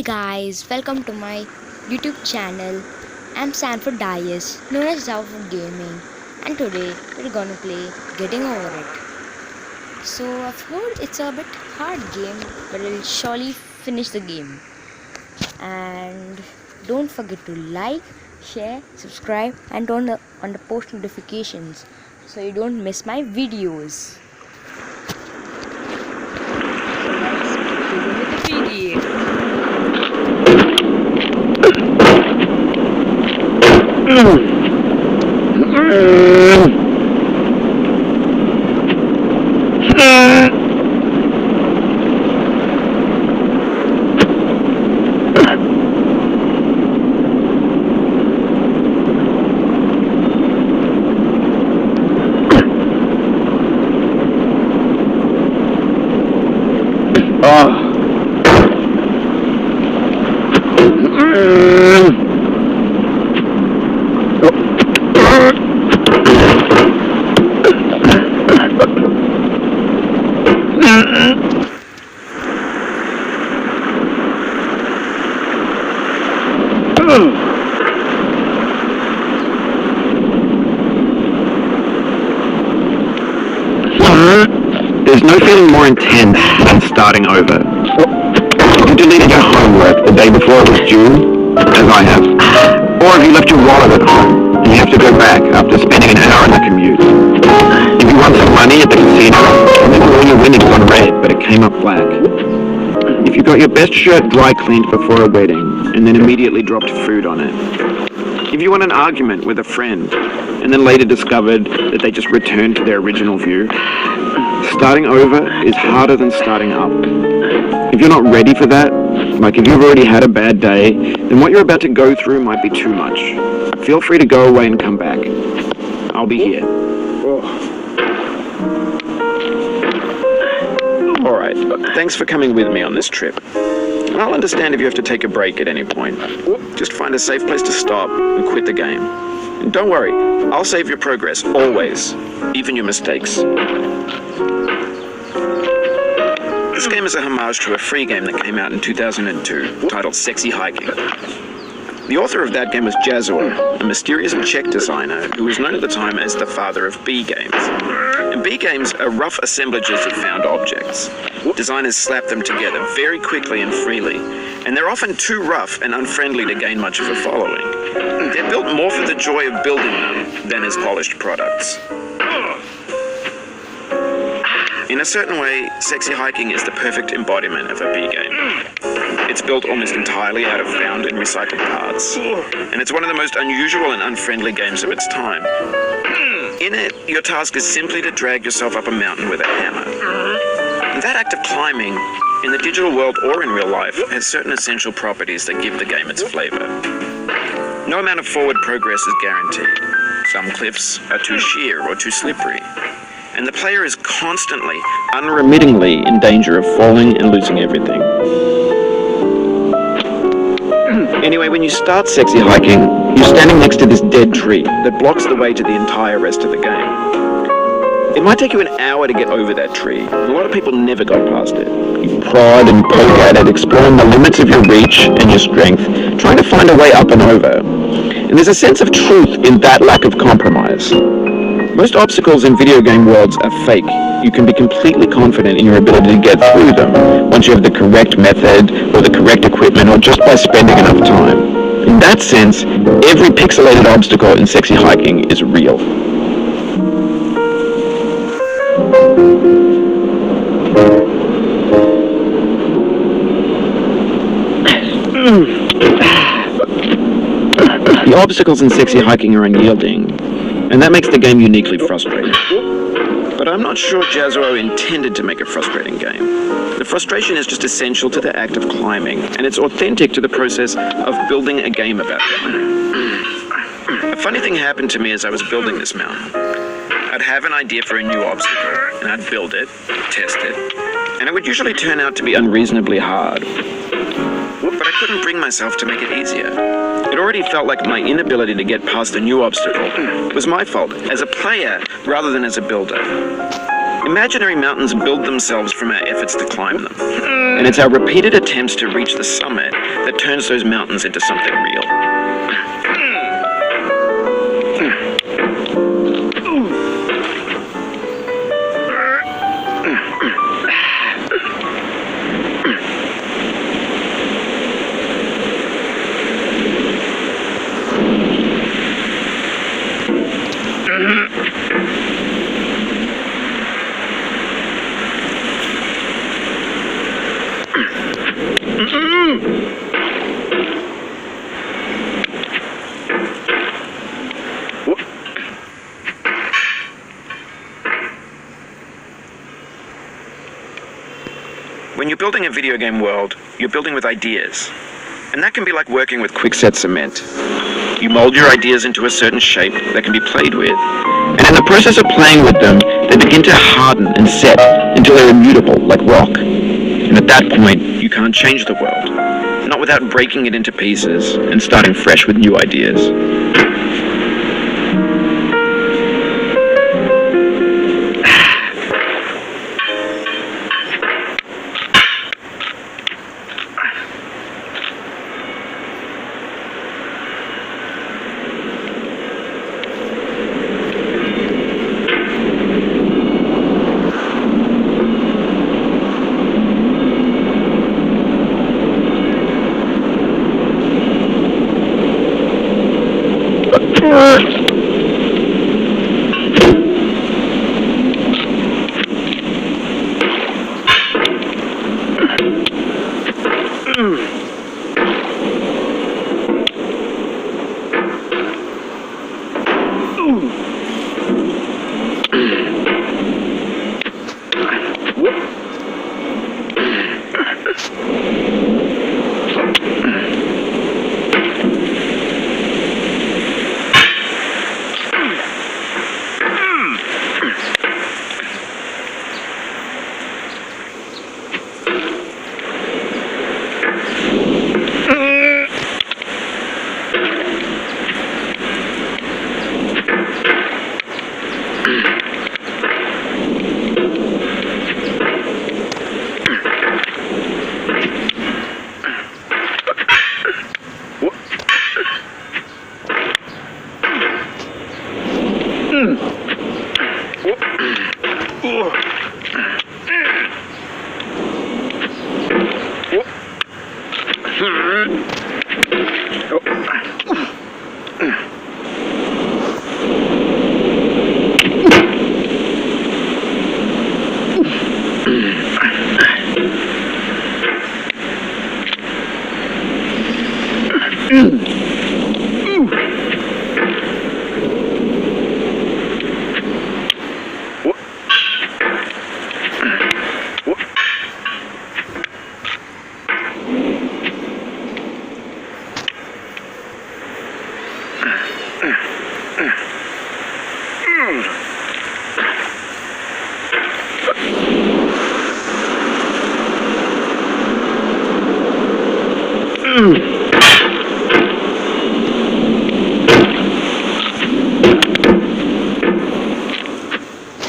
Hey guys, welcome to my YouTube channel. I'm Sanford Dias, known as Doubtful Gaming, and today we're gonna play Getting Over It. So I've heard it's a bit hard game, but we'll surely finish the game. And don't forget to like, share, subscribe, and turn on the post notifications so you don't miss my videos. So let's begin with the video. There's no feeling more intense than starting over. If you deleted your homework the day before it was due, as I have, or if you left your wallet at home and you have to go back after spending an hour in the commute. If you won some money at the casino and then all your winnings on red but it came up black. If you got your best shirt dry cleaned before a wedding and then immediately dropped food on it. If you won an argument with a friend and then later discovered that they just returned to their original view. Starting over is harder than starting up. If you're not ready for that, like if you've already had a bad day, then what you're about to go through might be too much. Feel free to go away and come back. I'll be here. Alright, thanks for coming with me on this trip. I'll understand if you have to take a break at any point. Just find a safe place to stop and quit the game. And don't worry, I'll save your progress, always. Even your mistakes. This game is a homage to a free game that came out in 2002, titled Sexy Hiking. The author of that game was Jazuo, a mysterious Czech designer who was known at the time as the father of B games. And B games are rough assemblages of found objects. Designers slap them together very quickly and freely, and they're often too rough and unfriendly to gain much of a following. They're built more for the joy of building them than as polished products. In a certain way, Sexy Hiking is the perfect embodiment of a B game. It's built almost entirely out of found and recycled parts, and it's one of the most unusual and unfriendly games of its time. In it, your task is simply to drag yourself up a mountain with a hammer. And that act of climbing, in the digital world or in real life, has certain essential properties that give the game its flavor. No amount of forward progress is guaranteed. Some cliffs are too sheer or too slippery. And the player is constantly, unremittingly in danger of falling and losing everything. Anyway, when you start Sexy Hiking, you're standing next to this dead tree that blocks the way to the entire rest of the game. It might take you an hour to get over that tree, and a lot of people never got past it. You prod and poke at it, exploring the limits of your reach and your strength, trying to find a way up and over. And there's a sense of truth in that lack of compromise. Most obstacles in video game worlds are fake. You can be completely confident in your ability to get through them once you have the correct method or the correct equipment or just by spending enough time. In that sense, every pixelated obstacle in Sexy Hiking is real. The obstacles in Sexy Hiking are unyielding, and that makes the game uniquely frustrating. But I'm not sure Jazuo intended to make a frustrating game. The frustration is just essential to the act of climbing, and it's authentic to the process of building a game about climbing. A funny thing happened to me as I was building this mountain. I'd have an idea for a new obstacle, and I'd build it, test it, and it would usually turn out to be unreasonably hard. But I couldn't bring myself to make it easier. It already felt like my inability to get past a new obstacle was my fault as a player rather than as a builder. In Imaginary mountains build themselves from our efforts to climb them. And it's our repeated attempts to reach the summit that turns those mountains into something real. When you're building a video game world, you're building with ideas. And that can be like working with quickset cement. You mold your ideas into a certain shape that can be played with. And in the process of playing with them, they begin to harden and set until they're immutable, like rock. And at that point, you can't change the world. Not without breaking it into pieces and starting fresh with new ideas.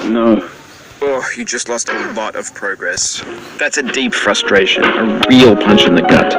No. Oh, you just lost a lot of progress. That's a deep frustration, a real punch in the gut.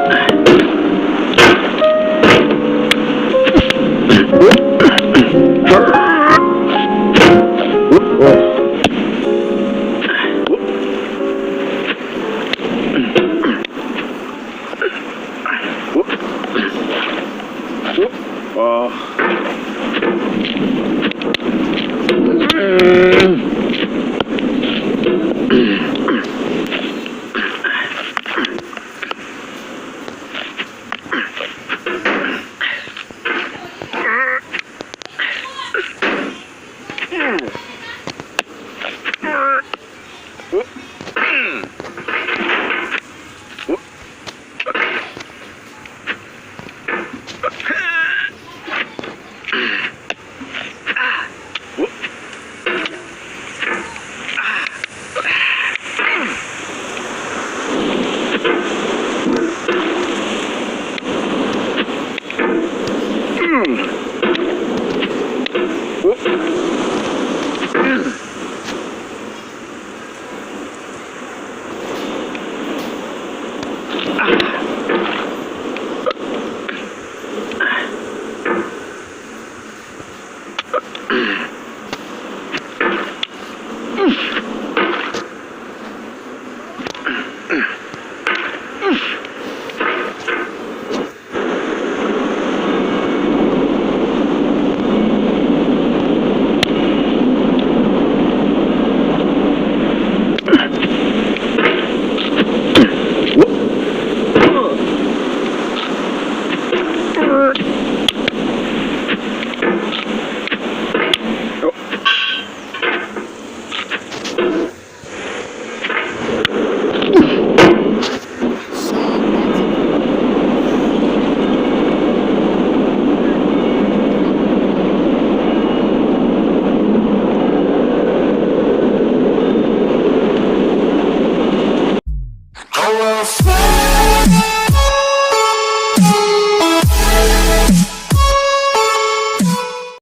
will fly.